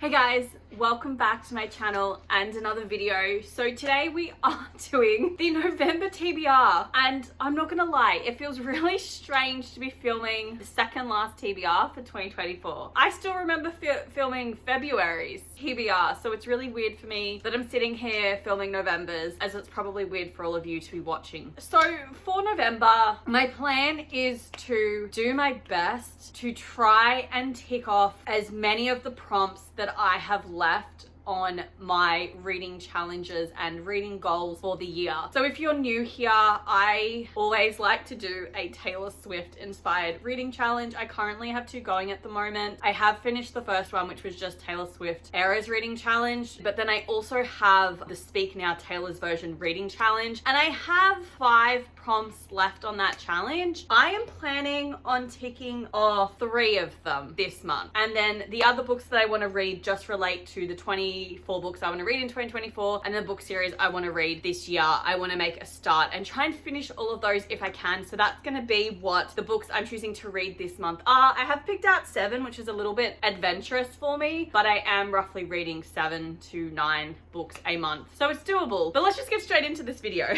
Hey guys, welcome back to my channel and another video. So today we are doing the November TBR, and I'm not gonna lie, it feels really strange to be filming the second last TBR for 2024. I still remember filming February's TBR, so it's really weird for me that I'm sitting here filming November's, as it's probably weird for all of you to be watching. So for November, my plan is to do my best to try and tick off as many of the prompts that I have left on my reading challenges and reading goals for the year. So if you're new here, I always like to do a Taylor Swift inspired reading challenge. I currently have two going at the moment. I have finished the first one, which was just Taylor Swift Eras reading challenge, but then I also have the Speak Now Taylor's version reading challenge, and I have 5 prompts left on that challenge. I am planning on ticking off 3 of them this month, and then the other books that I want to read just relate to the 24 books I want to read in 2024 and the book series I want to read this year. I want to make a start and try and finish all of those if I can. So that's going to be what the books I'm choosing to read this month are. I have picked out 7, which is a little bit adventurous for me, but I am roughly reading 7 to 9 books a month, so it's doable. But let's just get straight into this video.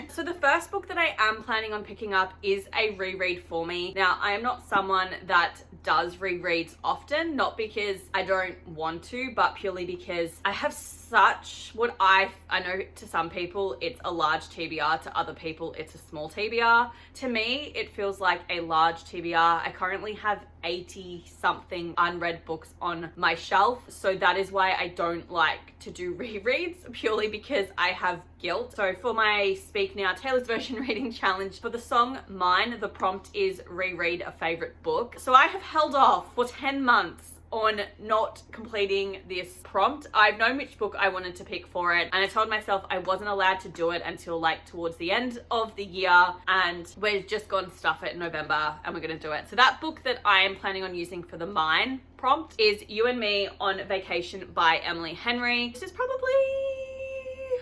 So the first book that I am planning on picking up is a reread for me. Now, I am not someone that does rereads often, not because I don't want to, but purely because I have such what I know to some people it's a large TBR, to other people it's a small TBR. To me, it feels like a large TBR. I currently have 80 something unread books on my shelf, so that is why I don't like to do rereads, purely because I have guilt. So for my Speak Now Taylor's version reading challenge, for the song Mine, the prompt is reread a favorite book. So I have held off for 10 months on not completing this prompt. I've known which book I wanted to pick for it, and I told myself I wasn't allowed to do it until like towards the end of the year, and we're just gonna stuff it in November and we're gonna do it. So that book that I am planning on using for the Mine prompt is You and Me on Vacation by Emily Henry. This is probably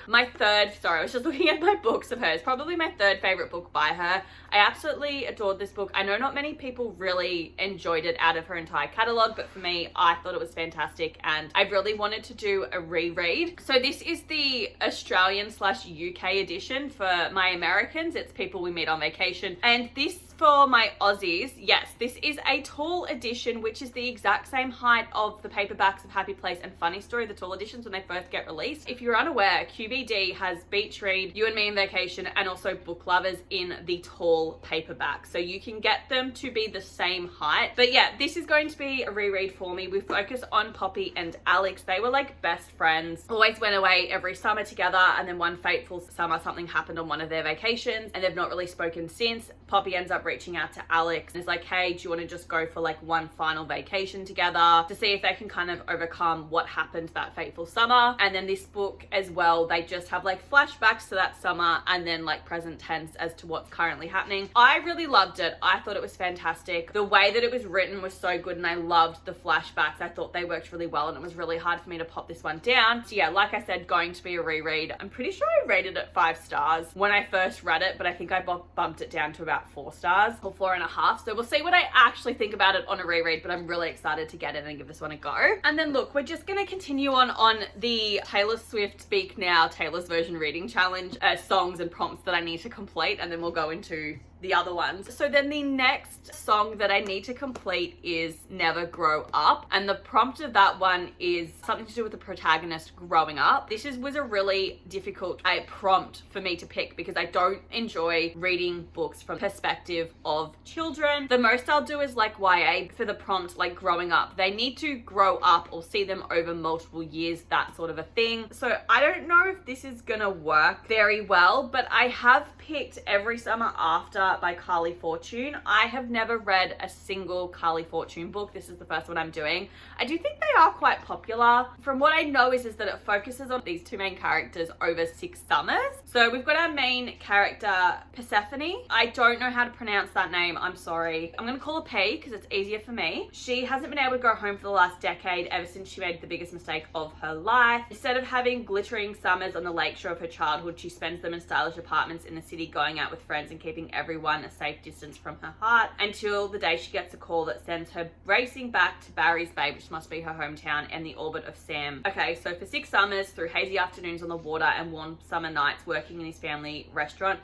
my third, sorry, I was just looking at my books of hers, probably my third favorite book by her. I absolutely adored this book. I know not many people really enjoyed it out of her entire catalog, but for me, I thought it was fantastic, and I really wanted to do a reread. So this is the Australian/UK edition. For my Americans, it's People We Meet on Vacation. And this, for my Aussies, yes, this is a tall edition, which is the exact same height of the paperbacks of Happy Place and Funny Story, the tall editions when they first get released. If you're unaware, QBD has Beach Read, You and Me on Vacation, and also Book Lovers in the tall paperback. So you can get them to be the same height. But yeah, this is going to be a reread for me. We focus on Poppy and Alex. They were like best friends, always went away every summer together, and then one fateful summer something happened on one of their vacations and they've not really spoken since. Poppy ends up reaching out to Alex and is like, hey, do you want to just go for like one final vacation together to see if they can kind of overcome what happened that fateful summer. And then this book as well, they just have like flashbacks to that summer and then like present tense as to what's currently happening. I really loved it. I thought it was fantastic. The way that it was written was so good, and I loved the flashbacks. I thought they worked really well, and it was really hard for me to pop this one down. So yeah, like I said, going to be a reread. I'm pretty sure I rated it 5 stars when I first read it, but I think I bumped it down to about 4 stars or 4.5. So we'll see what I actually think about it on a reread, but I'm really excited to get it and give this one a go. And then look, we're just gonna continue on the Taylor Swift Speak Now Taylor's version reading challenge, songs and prompts that I need to complete, and then we'll go into the other ones. So then the next song that I need to complete is Never Grow Up, and the prompt of that one is something to do with the protagonist growing up. This was a really difficult prompt for me to pick because I don't enjoy reading books from perspective of children. The most I'll do is like YA for the prompt, like growing up. They need to grow up or see them over multiple years, that sort of a thing. So I don't know if this is gonna work very well, but I have picked Every Summer After by Carly Fortune. I have never read a single Carly Fortune book. This is the first one I'm doing. I do think they are quite popular. From what I know is that it focuses on these 2 main characters over 6 summers. So we've got our main character, Persephone. I don't know how to pronounce that name. I'm sorry. I'm gonna call her P because it's easier for me. She hasn't been able to go home for the last decade ever since she made the biggest mistake of her life. Instead of having glittering summers on the lakeshore of her childhood, she spends them in stylish apartments in the city, going out with friends and keeping everyone everyone a safe distance from her heart until the day she gets a call that sends her racing back to Barry's Bay, which must be her hometown, and the orbit of Sam. Okay, so for 6 summers, through hazy afternoons on the water and warm summer nights working in his family restaurant,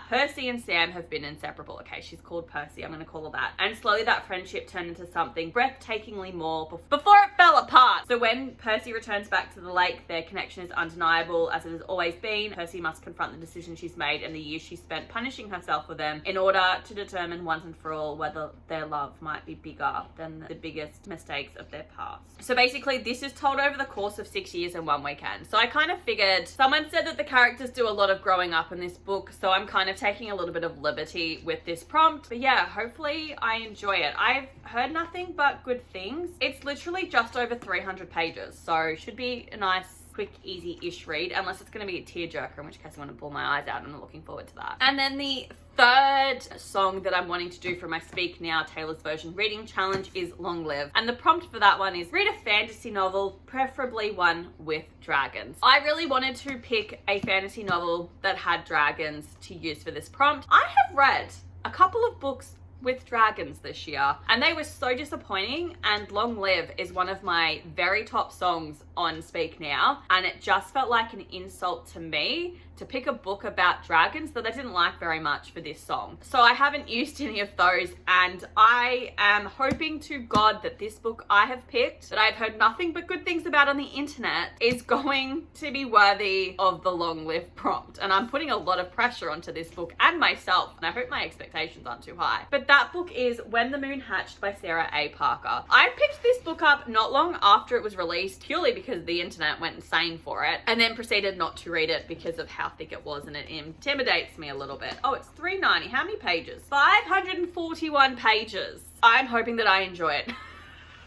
Percy and Sam have been inseparable. Okay, she's called Percy, I'm gonna call her that. And slowly that friendship turned into something breathtakingly more before it fell apart. So when Percy returns back to the lake, their connection is undeniable, as it has always been. Percy must confront the decision she's made and the years she spent punishing herself for them in order to determine once and for all whether their love might be bigger than the biggest mistakes of their past. So basically this is told over the course of 6 years and 1 weekend. So I kind of figured, someone said that the characters do a lot of growing up in this book, so I'm kind of taking a little bit of liberty with this prompt. But yeah, hopefully I enjoy it. I've heard nothing but good things. It's literally just over 300 pages, so should be a nice, quick, easy-ish read, unless it's going to be a tearjerker, in which case I want to pull my eyes out, and I'm looking forward to that. And then the third song that I'm wanting to do for my Speak Now Taylor's Version reading challenge is Long Live. And the prompt for that one is read a fantasy novel, preferably one with dragons. I really wanted to pick a fantasy novel that had dragons to use for this prompt. I have read a couple of books with dragons this year, and they were so disappointing, and Long Live is one of my very top songs on Speak Now, and it just felt like an insult to me to pick a book about dragons that I didn't like very much for this song. So I haven't used any of those, and I am hoping to God that this book I have picked, that I've heard nothing but good things about on the internet, is going to be worthy of the Long Live prompt. And I'm putting a lot of pressure onto this book and myself, and I hope my expectations aren't too high. But that book is When the Moon Hatched by Sarah A. Parker. I picked this book up not long after it was released, purely because the internet went insane for it, and then proceeded not to read it because of how thick it was, and it intimidates me a little bit. Oh, it's 390. How many pages? 541 pages. I'm hoping that I enjoy it.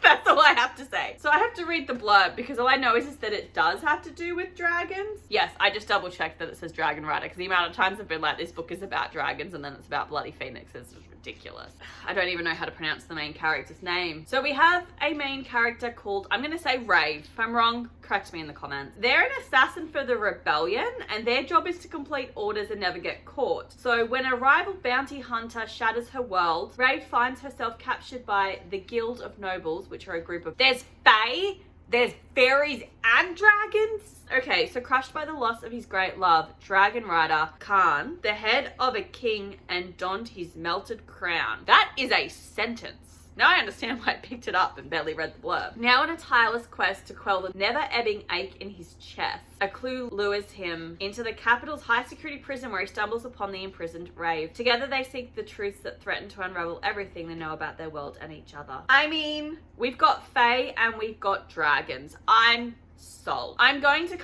That's all I have to say. So I have to read the blurb because all I know is that it does have to do with dragons. Yes, I just double checked that it says Dragon Rider, because the amount of times I've been like, this book is about dragons and then it's about bloody phoenixes. It's ridiculous. I don't even know how to pronounce the main character's name. So we have a main character called, I'm gonna say Rave. If I'm wrong, correct me in the comments. They're an assassin for the rebellion, and their job is to complete orders and never get caught. So when a rival bounty hunter shatters her world, Rave finds herself captured by the Guild of Nobles, which are a group of, there's fae, there's fairies and dragons. Okay, so crushed by the loss of his great love, Dragon Rider Khan, the head of a king, and donned his melted crown. That is a sentence. Now I understand why I picked it up and barely read the blurb. Now on a tireless quest to quell the never-ebbing ache in his chest, a clue lures him into the capital's high-security prison, where he stumbles upon the imprisoned Rave. Together they seek the truths that threaten to unravel everything they know about their world and each other. I mean, we've got fae and we've got dragons. I'm sold. I'm going to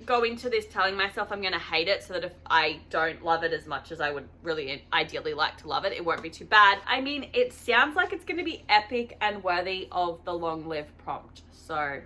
go into this telling myself I'm going to hate it, so that if I don't love it as much as I would really ideally like to love it, it won't be too bad. I mean, it sounds like it's going to be epic and worthy of the Long Live prompt, so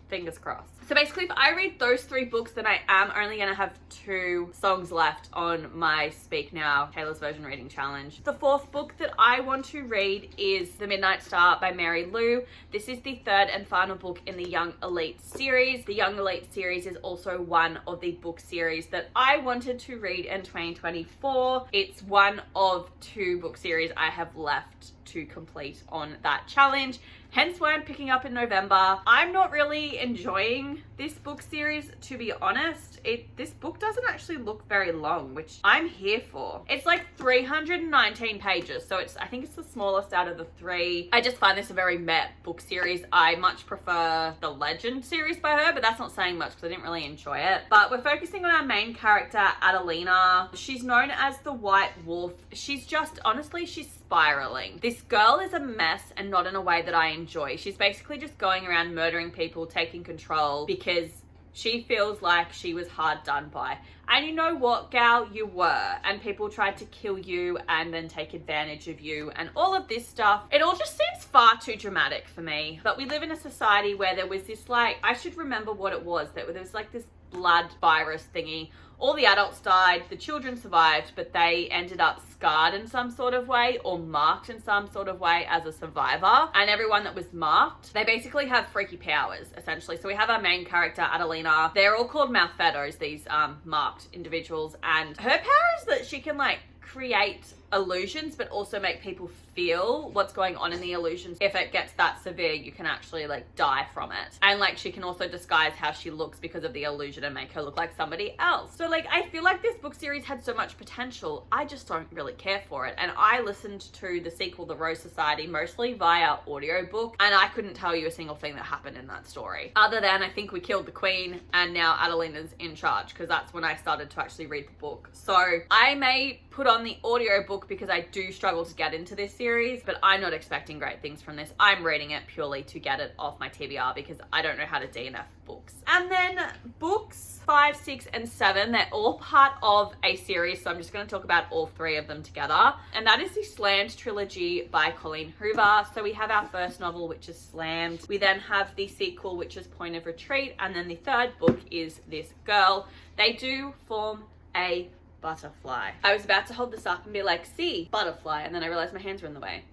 fingers crossed. So basically, if I read those 3 books, then I am only going to have 2 songs left on my Speak Now Taylor's Version reading challenge. The 4th book that I want to read is The Midnight Star by Mary Lou. This is the 3rd and final book in the Young Elite series. The Young Elite series is also one of the book series that I wanted to read in 2024. It's one of 2 book series I have left to complete on that challenge, hence why I'm picking up in November. I'm not really enjoying this book series, to be honest. This book doesn't actually look very long, which I'm here for. It's like 319 pages, so I think it's the smallest out of the 3. I just find this a very meh book series. I much prefer the Legend series by her, but that's not saying much because I didn't really enjoy it. But we're focusing on our main character, Adelina. She's known as the White Wolf. She's just, honestly, she's spiraling. This girl is a mess, and not in a way that I enjoy. She's basically just going around murdering people, taking control, because she feels like she was hard done by. And you know what, gal? You were. And people tried to kill you and then take advantage of you and all of this stuff. It all just seems far too dramatic for me. But we live in a society where there was this, like, I should remember what it was, that there was like this blood virus thingy. All the adults died, the children survived, but they ended up scarred in some sort of way or marked in some sort of way as a survivor. And everyone that was marked, they basically have freaky powers, essentially. So we have our main character, Adelina. They're all called Malfettos, these marked individuals. And her power is that she can, like, create illusions, but also make people feel what's going on in the illusions. If it gets that severe, you can actually like die from it. And like she can also disguise how she looks because of the illusion and make her look like somebody else. So like I feel like this book series had so much potential. I just don't really care for it. And I listened to the sequel, The Rose Society, mostly via audiobook, and I couldn't tell you a single thing that happened in that story. Other than I think we killed the queen and now Adelina's in charge, because that's when I started to actually read the book. So I may put on the audiobook because I do struggle to get into this series, but I'm not expecting great things from this. I'm reading it purely to get it off my TBR because I don't know how to DNF books. And then books 5, 6, and 7, they're all part of a series, so I'm just going to talk about all 3 of them together. And that is the Slammed trilogy by Colleen Hoover. So we have our first novel, which is Slammed. We then have the sequel, which is Point of Retreat, and then the 3rd book is This Girl. They do form a butterfly. I was about to hold this up and be like, see, butterfly, and then I realized my hands were in the way.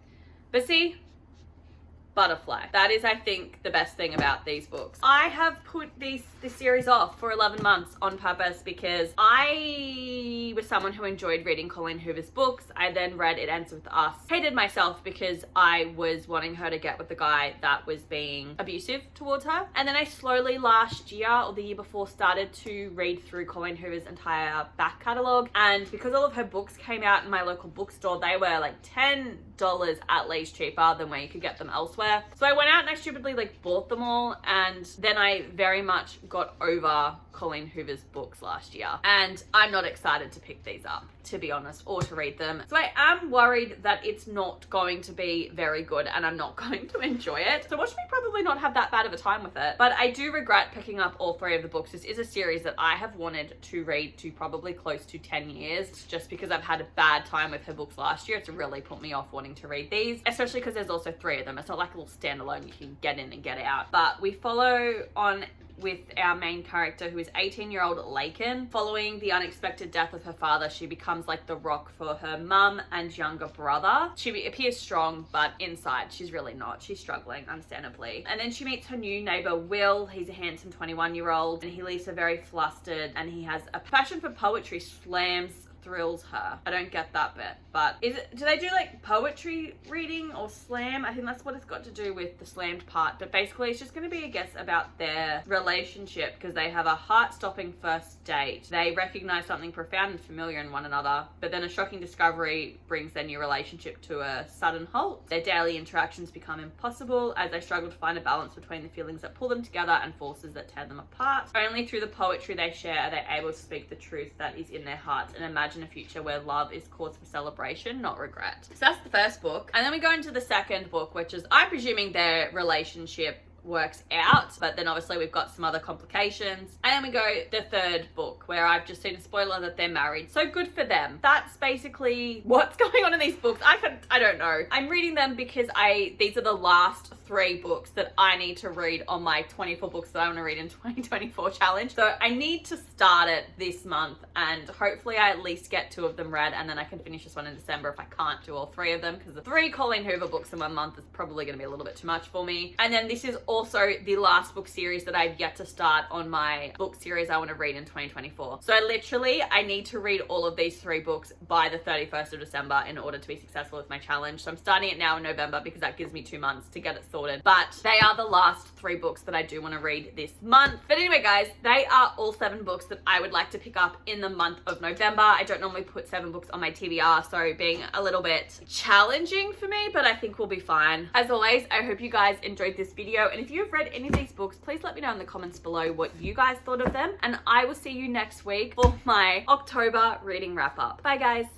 But see, butterfly. That is, I think, the best thing about these books. I have put this series off for 11 months on purpose because I was someone who enjoyed reading Colleen Hoover's books. I then read It Ends With Us. Hated myself because I was wanting her to get with the guy that was being abusive towards her. And then I slowly last year or the year before started to read through Colleen Hoover's entire back catalogue. And because all of her books came out in my local bookstore, they were like $10 at least cheaper than where you could get them elsewhere. So I went out and I stupidly like bought them all, and then I very much got over Colleen Hoover's books last year, and I'm not excited to pick these up, to be honest, or to read them. So I am worried that it's not going to be very good and I'm not going to enjoy it. So watch me probably not have that bad of a time with it. But I do regret picking up all 3 of the books. This is a series that I have wanted to read to probably close to 10 years, just because I've had a bad time with her books last year. It's really put me off wanting to read these, especially because there's also 3 of them. It's not like a little standalone you can get in and get out. But we follow on with our main character, who is 18-year-old Lakin. Following the unexpected death of her father, she becomes like the rock for her mum and younger brother. She appears strong, but inside she's really not. She's struggling, understandably. And then she meets her new neighbor Will. He's a handsome 21-year-old, and he leaves her very flustered, and he has a passion for poetry. Slams thrills her. I don't get that bit, but do they do like poetry reading or slam? I think that's what it's got to do with the slammed part. But basically it's just going to be a guess about their relationship, because they have a heart-stopping first date. They recognize something profound and familiar in one another, but then a shocking discovery brings their new relationship to a sudden halt. Their daily interactions become impossible as they struggle to find a balance between the feelings that pull them together and forces that tear them apart. Only through the poetry they share are they able to speak the truth that is in their hearts and imagine a future where love is cause for celebration, not regret. So that's the first book. And then we go into the second book, which is, I'm presuming, their relationship works out, but then obviously we've got some other complications. And then we go the 3rd book, where I've just seen a spoiler that they're married, so good for them. That's basically what's going on in these books. I don't know. I'm reading them because these are the last 3 books that I need to read on my 24 books that I want to read in 2024 challenge. So I need to start it this month, and hopefully I at least get 2 of them read, and then I can finish this one in December if I can't do all 3 of them, because the 3 Colleen Hoover books in 1 month is probably going to be a little bit too much for me. And then this is also the last book series that I've yet to start on my book series I want to read in 2024. So literally I need to read all of these 3 books by the 31st of December in order to be successful with my challenge. So I'm starting it now in November because that gives me 2 months to get it sorted. But they are the last 3 books that I do want to read this month. But anyway, guys, they are all 7 books that I would like to pick up in the month of November. I don't normally put 7 books on my TBR, so being a little bit challenging for me, but I think we'll be fine. As always, I hope you guys enjoyed this video, and if you've read any of these books, please let me know in the comments below what you guys thought of them, and I will see you next week for my October reading wrap up. Bye guys.